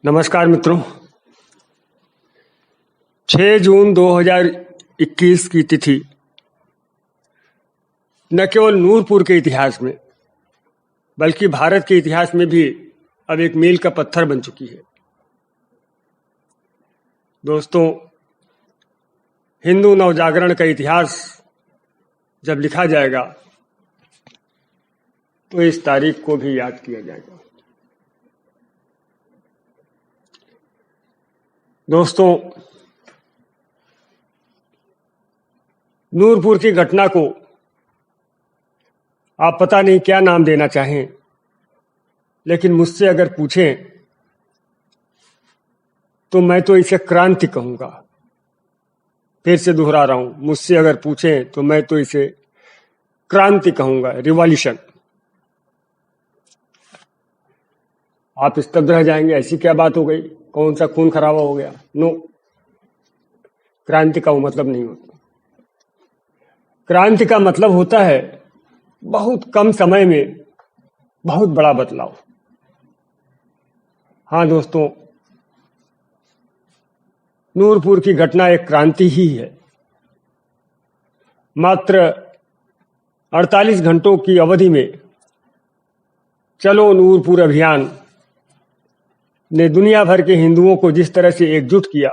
नमस्कार मित्रों। 6 जून 2021 की तिथि न केवल नूरपुर के इतिहास में बल्कि भारत के इतिहास में भी अब एक मील का पत्थर बन चुकी है। दोस्तों, हिंदू नवजागरण का इतिहास जब लिखा जाएगा तो इस तारीख को भी याद किया जाएगा। दोस्तों, नूरपुर की घटना को आप पता नहीं क्या नाम देना चाहें, लेकिन मुझसे अगर पूछें तो मैं तो इसे क्रांति कहूंगा। फिर से दोहरा रहा हूं, मुझसे अगर पूछें तो मैं तो इसे क्रांति कहूंगा, रिवॉल्यूशन। आप स्तब्ध रह जाएंगे, ऐसी क्या बात हो गई, कौन सा खून खराबा हो गया। नो, क्रांति का वो मतलब नहीं होता। क्रांति का मतलब होता है बहुत कम समय में बहुत बड़ा बदलाव। हाँ दोस्तों, नूरपुर की घटना एक क्रांति ही है। मात्र 48 घंटों की अवधि में चलो नूरपुर अभियान ने दुनिया भर के हिंदुओं को जिस तरह से एकजुट किया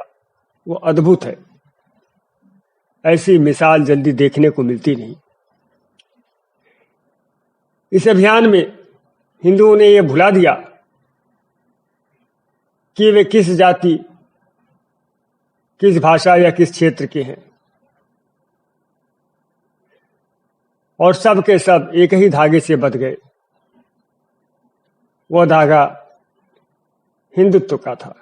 वो अद्भुत है। ऐसी मिसाल जल्दी देखने को मिलती नहीं। इस अभियान में हिंदुओं ने यह भुला दिया कि वे किस जाति, किस भाषा या किस क्षेत्र के हैं, और सब के सब एक ही धागे से बंध गए। वह धागा हिंदुत्व का था।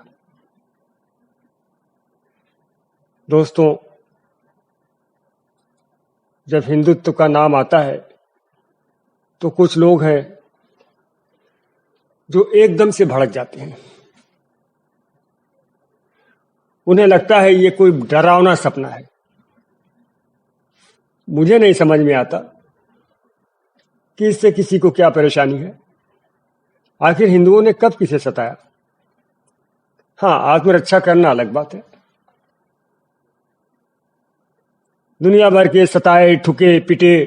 दोस्तों, जब हिंदुत्व का नाम आता है तो कुछ लोग हैं जो एकदम से भड़क जाते हैं। उन्हें लगता है ये कोई डरावना सपना है। मुझे नहीं समझ में आता कि इससे किसी को क्या परेशानी है। आखिर हिंदुओं ने कब किसे सताया? हाँ, आत्मरक्षा करना अलग बात है। दुनिया भर के सताए, ठुके, पिटे,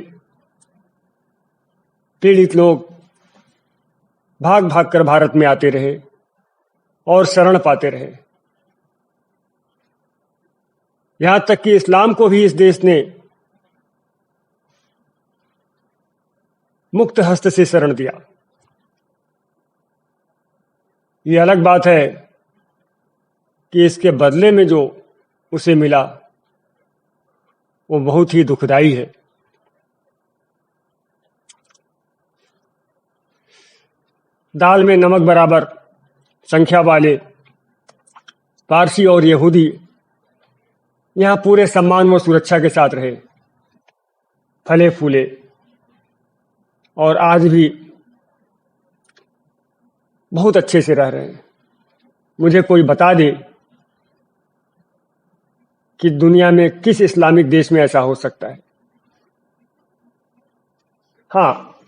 पीड़ित लोग भाग भाग कर भारत में आते रहे और शरण पाते रहे। यहां तक कि इस्लाम को भी इस देश ने मुक्त हस्त से शरण दिया। यह अलग बात है कि इसके बदले में जो उसे मिला वो बहुत ही दुखदाई है। दाल में नमक बराबर संख्या वाले पारसी और यहूदी यहां पूरे सम्मान व सुरक्षा के साथ रहे, फले फूले, और आज भी बहुत अच्छे से रह रहे हैं। मुझे कोई बता दे कि दुनिया में किस इस्लामिक देश में ऐसा हो सकता है। हाँ,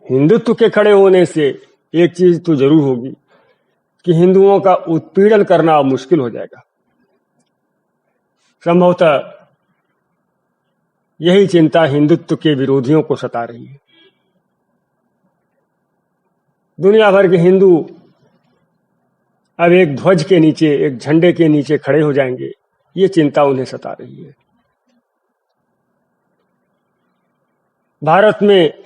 हिंदुत्व के खड़े होने से एक चीज तो जरूर होगी कि हिंदुओं का उत्पीड़न करना अब मुश्किल हो जाएगा। संभवतः यही चिंता हिंदुत्व के विरोधियों को सता रही है। दुनिया भर के हिंदू अब एक ध्वज के नीचे, एक झंडे के नीचे खड़े हो जाएंगे, ये चिंता उन्हें सता रही है। भारत में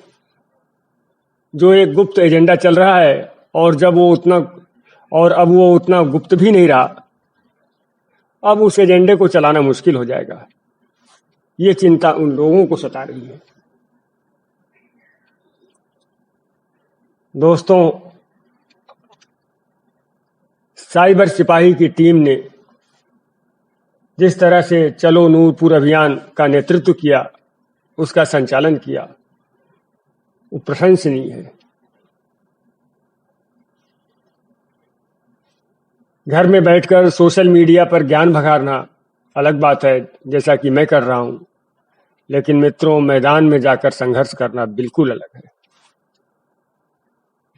जो एक गुप्त एजेंडा चल रहा है, और अब वो उतना गुप्त भी नहीं रहा, अब उस एजेंडे को चलाना मुश्किल हो जाएगा। ये चिंता उन लोगों को सता रही है। दोस्तों, साइबर सिपाही की टीम ने जिस तरह से चलो नूरपुर अभियान का नेतृत्व किया, उसका संचालन किया, वो प्रशंसनीय है। घर में बैठकर सोशल मीडिया पर ज्ञान भगाना अलग बात है, जैसा कि मैं कर रहा हूं, लेकिन मित्रों, मैदान में जाकर संघर्ष करना बिल्कुल अलग है।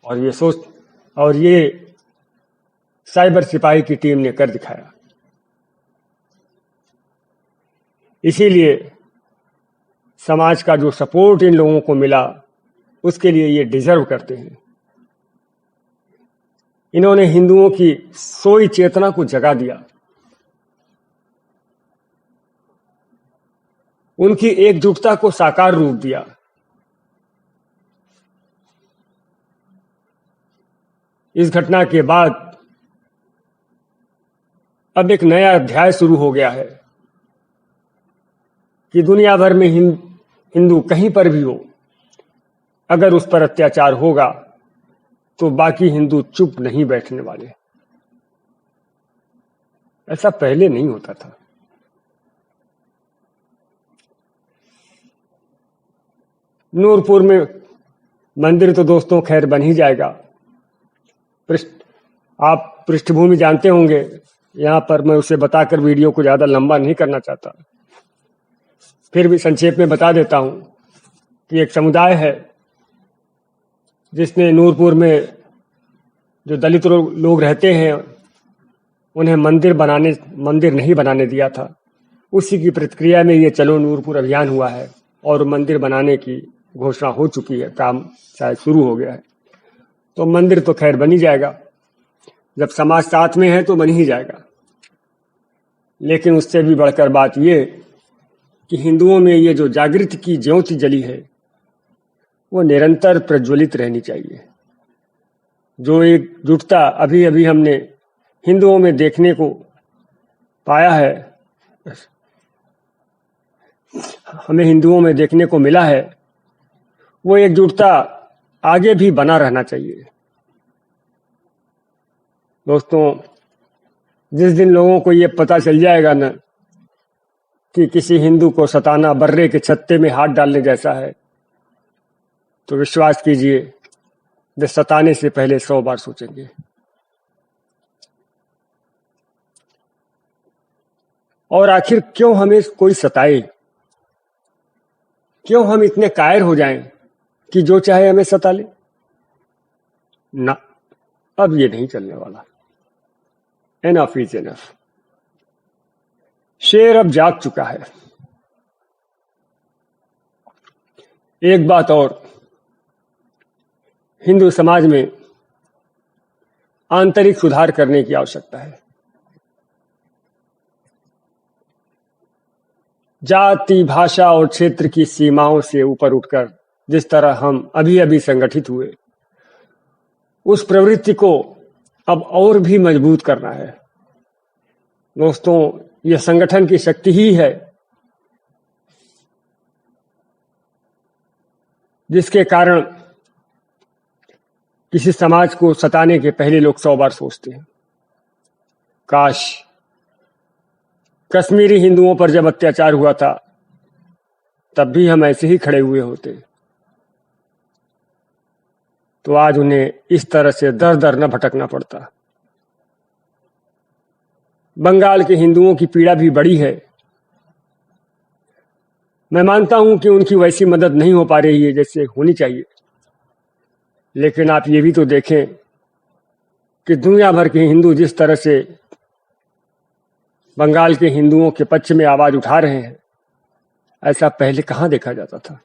और ये साइबर सिपाही की टीम ने कर दिखाया। इसीलिए समाज का जो सपोर्ट इन लोगों को मिला उसके लिए ये डिजर्व करते हैं। इन्होंने हिंदुओं की सोई चेतना को जगा दिया, उनकी एकजुटता को साकार रूप दिया। इस घटना के बाद अब एक नया अध्याय शुरू हो गया है कि दुनिया भर में हिंदू कहीं पर भी हो, अगर उस पर अत्याचार होगा तो बाकी हिंदू चुप नहीं बैठने वाले। ऐसा पहले नहीं होता था। नूरपुर में मंदिर तो दोस्तों खैर बन ही जाएगा। आप पृष्ठभूमि जानते होंगे, यहां पर मैं उसे बताकर वीडियो को ज्यादा लंबा नहीं करना चाहता, फिर भी संक्षेप में बता देता हूं कि एक समुदाय है जिसने नूरपुर में जो दलित लोग रहते हैं उन्हें मंदिर नहीं बनाने दिया था। उसी की प्रतिक्रिया में ये चलो नूरपुर अभियान हुआ है और मंदिर बनाने की घोषणा हो चुकी है, काम शायद शुरू हो गया है। तो मंदिर तो खैर बन ही जाएगा, जब समाज साथ में है तो बन ही जाएगा। लेकिन उससे भी बढ़कर बात ये कि हिंदुओं में ये जो जागृति की ज्योति जली है वो निरंतर प्रज्वलित रहनी चाहिए। जो एकजुटता अभी अभी हमने हिंदुओं में देखने को पाया है, हमें हिंदुओं में देखने को मिला है, वो एकजुटता आगे भी बना रहना चाहिए। दोस्तों, जिस दिन लोगों को ये पता चल जाएगा ना कि किसी हिंदू को सताना बर्रे के छत्ते में हाथ डालने जैसा है, तो विश्वास कीजिए वे सताने से पहले 100 बार सोचेंगे। और आखिर क्यों हमें कोई सताए? क्यों हम इतने कायर हो जाएं कि जो चाहे हमें सता ले? ना, अब ये नहीं चलने वाला। Enough is enough. शेर अब जाग चुका है। एक बात और, हिंदू समाज में आंतरिक सुधार करने की आवश्यकता है। जाति, भाषा और क्षेत्र की सीमाओं से ऊपर उठकर जिस तरह हम अभी अभी संगठित हुए, उस प्रवृत्ति को अब और भी मजबूत करना है। दोस्तों, यह संगठन की शक्ति ही है जिसके कारण किसी समाज को सताने के पहले लोग 100 बार सोचते हैं। काश कश्मीरी हिंदुओं पर जब अत्याचार हुआ था तब भी हम ऐसे ही खड़े हुए होते, तो आज उन्हें इस तरह से दर दर न भटकना पड़ता। बंगाल के हिंदुओं की पीड़ा भी बड़ी है। मैं मानता हूं कि उनकी वैसी मदद नहीं हो पा रही है जैसे होनी चाहिए, लेकिन आप ये भी तो देखें कि दुनिया भर के हिंदू जिस तरह से बंगाल के हिंदुओं के पक्ष में आवाज उठा रहे हैं, ऐसा पहले कहां देखा जाता था।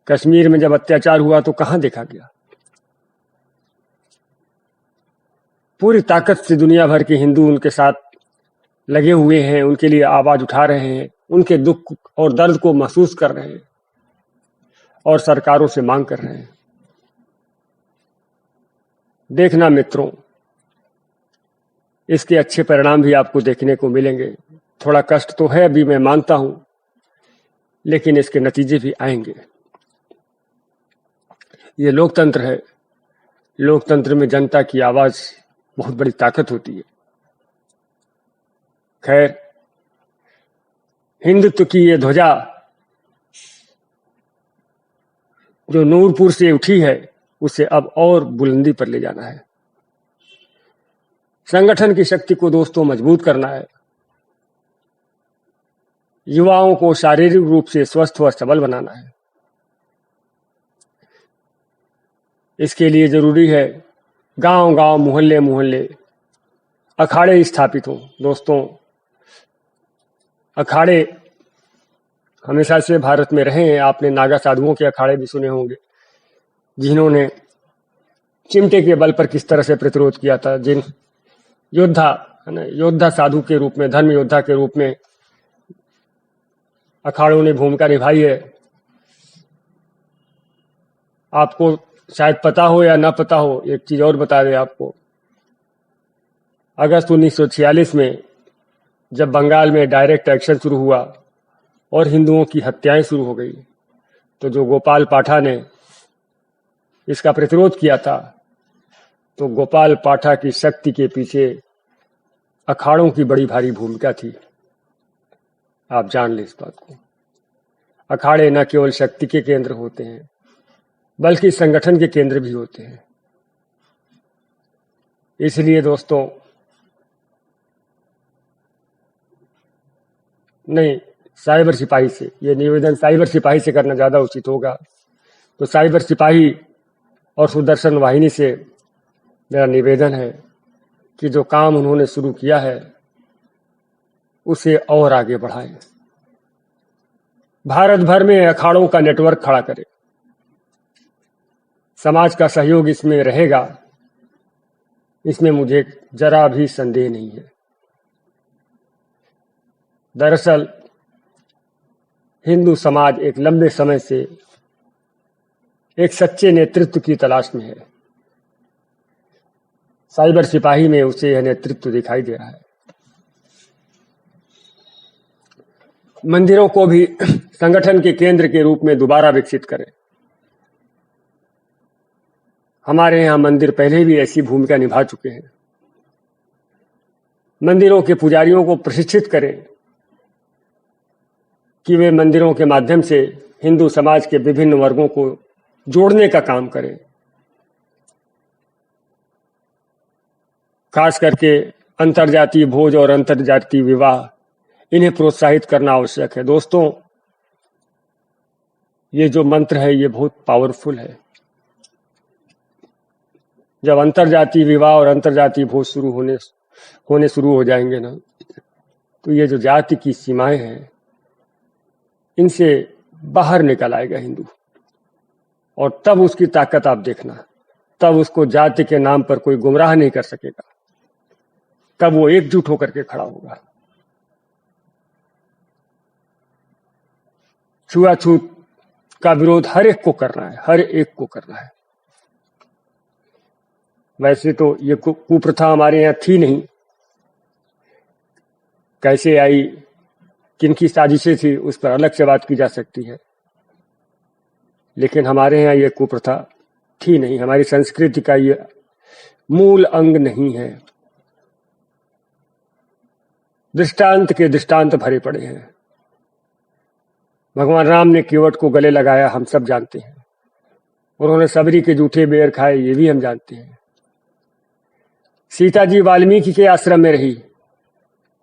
कश्मीर में जब अत्याचार हुआ तो कहां देखा गया। पूरी ताकत से दुनिया भर के हिंदू उनके साथ लगे हुए हैं, उनके लिए आवाज उठा रहे हैं, उनके दुख और दर्द को महसूस कर रहे हैं और सरकारों से मांग कर रहे हैं। देखना मित्रों, इसके अच्छे परिणाम भी आपको देखने को मिलेंगे। थोड़ा कष्ट तो है अभी, मैं मानता हूं, लेकिन इसके नतीजे भी आएंगे। ये लोकतंत्र है। लोकतंत्र में जनता की आवाज बहुत बड़ी ताकत होती है। खैर, हिंदुत्व की ये ध्वजा जो नूरपुर से उठी है, उसे अब और बुलंदी पर ले जाना है। संगठन की शक्ति को दोस्तों मजबूत करना है। युवाओं को शारीरिक रूप से स्वस्थ व सबल बनाना है। इसके लिए जरूरी है गांव-गांव, मोहल्ले-मोहल्ले अखाड़े स्थापित हों। दोस्तों, अखाड़े हमेशा से भारत में रहे हैं। आपने नागा साधुओं के अखाड़े भी सुने होंगे, जिन्होंने चिमटे के बल पर किस तरह से प्रतिरोध किया था। जिन योद्धा है ना, योद्धा साधु के रूप में, धर्म योद्धा के रूप में अखाड़ों ने भूमिका निभाई है। आपको शायद पता हो या ना पता हो, एक चीज और बता दें आपको। अगस्त 1946 में जब बंगाल में डायरेक्ट एक्शन शुरू हुआ और हिंदुओं की हत्याएं शुरू हो गई, तो जो गोपाल पाठा ने इसका प्रतिरोध किया था, तो गोपाल पाठा की शक्ति के पीछे अखाड़ों की बड़ी भारी भूमिका थी। आप जान लें इस बात को। अखाड़े न केवल शक्ति के केंद्र होते हैं, बल्कि संगठन के केंद्र भी होते हैं। इसलिए दोस्तों, नहीं, साइबर सिपाही से ये निवेदन साइबर सिपाही से करना ज्यादा उचित होगा। तो साइबर सिपाही और सुदर्शन वाहिनी से मेरा निवेदन है कि जो काम उन्होंने शुरू किया है उसे और आगे बढ़ाएं। भारत भर में अखाड़ों का नेटवर्क खड़ा करें। समाज का सहयोग इसमें रहेगा, इसमें मुझे जरा भी संदेह नहीं है। दरअसल हिंदू समाज एक लंबे समय से एक सच्चे नेतृत्व की तलाश में है। साइबर सिपाही में उसे यह नेतृत्व दिखाई दे रहा है। मंदिरों को भी संगठन के केंद्र के रूप में दोबारा विकसित करें। हमारे यहाँ मंदिर पहले भी ऐसी भूमिका निभा चुके हैं। मंदिरों के पुजारियों को प्रशिक्षित करें कि वे मंदिरों के माध्यम से हिंदू समाज के विभिन्न वर्गों को जोड़ने का काम करें। खास करके अंतरजातीय भोज और अंतरजातीय विवाह, इन्हें प्रोत्साहित करना आवश्यक है। दोस्तों, ये जो मंत्र है ये बहुत पावरफुल है। जब अंतरजातीय विवाह और अंतरजातीय भोज होने शुरू हो जाएंगे ना, तो ये जो जाति की सीमाएं हैं इनसे बाहर निकल आएगा हिंदू, और तब उसकी ताकत आप देखना। तब उसको जाति के नाम पर कोई गुमराह नहीं कर सकेगा। तब वो एकजुट होकर के खड़ा होगा। छुआछूत का विरोध हर एक को करना है, हर एक को करना है। वैसे तो ये कुप्रथा हमारे यहाँ थी नहीं, कैसे आई, किनकी साजिशें थी, उस पर अलग से बात की जा सकती है। लेकिन हमारे यहाँ ये कुप्रथा थी नहीं, हमारी संस्कृति का ये मूल अंग नहीं है। दृष्टांत के दृष्टांत भरे पड़े हैं। भगवान राम ने केवट को गले लगाया, हम सब जानते हैं। उन्होंने सबरी के जूठे बेर खाए, ये भी हम जानते हैं। सीता जी वाल्मीकि के आश्रम में रही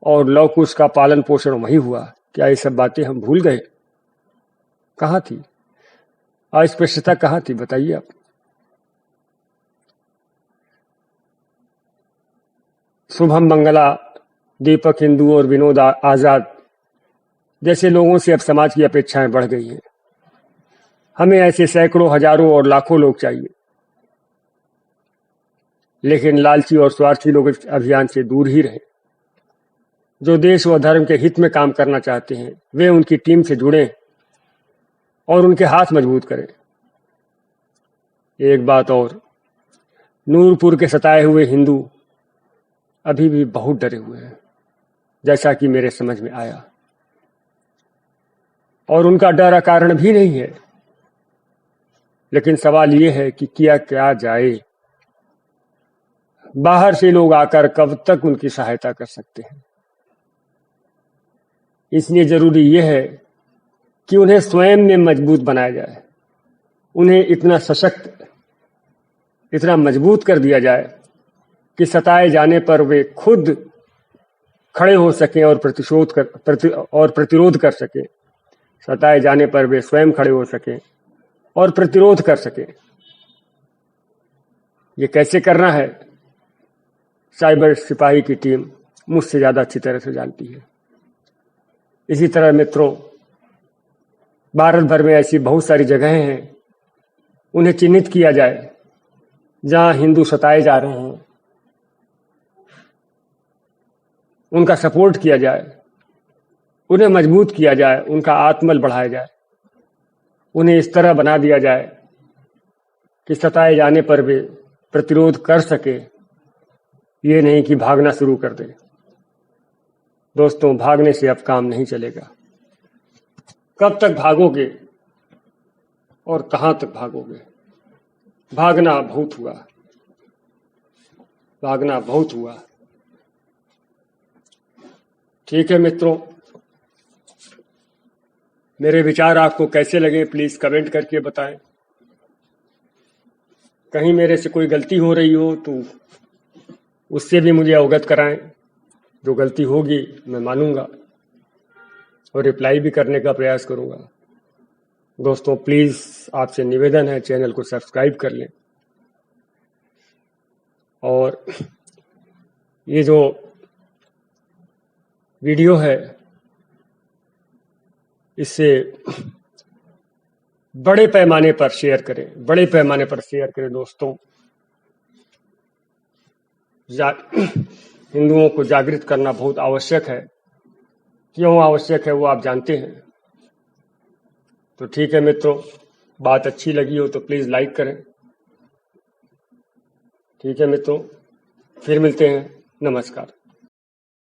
और लव कुश का पालन पोषण वही हुआ। क्या ये सब बातें हम भूल गए? कहाँ थी अस्पृश्यता, कहाँ थी, बताइए आप। शुभम मंगला, दीपक हिंदू और विनोद आजाद जैसे लोगों से अब समाज की अपेक्षाएं बढ़ गई हैं। हमें ऐसे सैकड़ों, हजारों और लाखों लोग चाहिए। लेकिन लालची और स्वार्थी लोग इस अभियान से दूर ही रहे। जो देश व धर्म के हित में काम करना चाहते हैं वे उनकी टीम से जुड़ें और उनके हाथ मजबूत करें। एक बात और, नूरपुर के सताए हुए हिंदू अभी भी बहुत डरे हुए हैं, जैसा कि मेरे समझ में आया। और उनका डर अकारण भी नहीं है। लेकिन सवाल ये है कि किया क्या जाए। बाहर से लोग आकर कब तक उनकी सहायता कर सकते हैं। इसलिए जरूरी यह है कि उन्हें स्वयं में मजबूत बनाया जाए। उन्हें इतना सशक्त, इतना मजबूत कर दिया जाए कि सताए जाने पर वे खुद खड़े हो सकें और प्रतिरोध कर सकें। सताए जाने पर वे स्वयं खड़े हो सकें और प्रतिरोध कर सकें। ये कैसे करना है? साइबर सिपाही की टीम मुझसे ज़्यादा अच्छी तरह से जानती है। इसी तरह मित्रों, भारत भर में ऐसी बहुत सारी जगहें हैं, उन्हें चिन्हित किया जाए जहां हिंदू सताए जा रहे हैं, उनका सपोर्ट किया जाए, उन्हें मजबूत किया जाए, उनका आत्मबल बढ़ाया जाए, उन्हें इस तरह बना दिया जाए कि सताए जाने पर वे प्रतिरोध कर सके, ये नहीं कि भागना शुरू कर दे। दोस्तों, भागने से अब काम नहीं चलेगा। कब तक भागोगे और कहां तक भागोगे? भागना बहुत हुआ, भागना बहुत हुआ। ठीक है मित्रों, मेरे विचार आपको कैसे लगे प्लीज कमेंट करके बताएं। कहीं मेरे से कोई गलती हो रही हो तो उससे भी मुझे अवगत कराएं। जो गलती होगी मैं मानूंगा और रिप्लाई भी करने का प्रयास करूंगा। दोस्तों, प्लीज आपसे निवेदन है, चैनल को सब्सक्राइब कर लें और ये जो वीडियो है इससे बड़े पैमाने पर शेयर करें, बड़े पैमाने पर शेयर करें। दोस्तों, हिंदुओं को जागृत करना बहुत आवश्यक है। क्यों आवश्यक है वो आप जानते हैं। तो ठीक है मित्रों, बात अच्छी लगी हो तो प्लीज लाइक करें। ठीक है मित्रों, फिर मिलते हैं। नमस्कार।